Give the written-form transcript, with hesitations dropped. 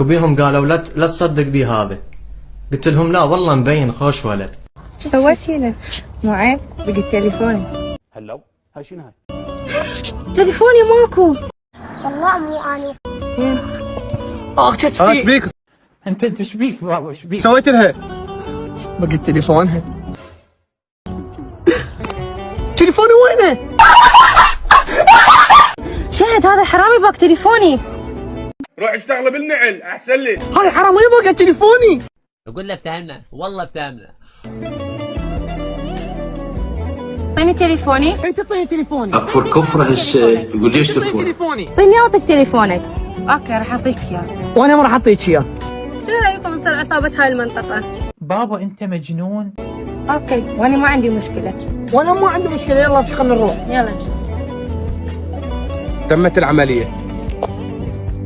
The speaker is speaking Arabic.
بيهم قالوا لا تصدق بي هذا. قلت لهم لا والله مبين خوش ولد. ايش سويتي له؟ مو عيب بقيت تليفوني. هلو هاي شنو هاي؟ تليفوني ماكو. والله مو انا. اخشت فيه. ايش بيك؟ انت ايش بيك بابا ايش بيك؟ سويت لها؟ بقيت تليفونها. تليفوني وينه؟ شهد هذا حرامي باك تليفوني. روح اشتغل بالنعل احسن لي. هاي حرام يبغى تليفوني. اقول له افتهمنا والله افتهمنا. اعطيني تليفوني. انت اعطيني تليفوني. اكفر كفره هالشيء يقول ليش اعطيني تكفر؟ تليفوني. اعطيني اعطيك تليفونك. اوكي راح اعطيك اياه. وانا ما راح اعطيك اياه. شو رايكم نصير عصابة هاي المنطقة؟ بابا انت مجنون. اوكي وانا ما عندي مشكلة. وانا ما عندي مشكله. يلا خلينا نروح. يلا نشوف. تمت العمليه.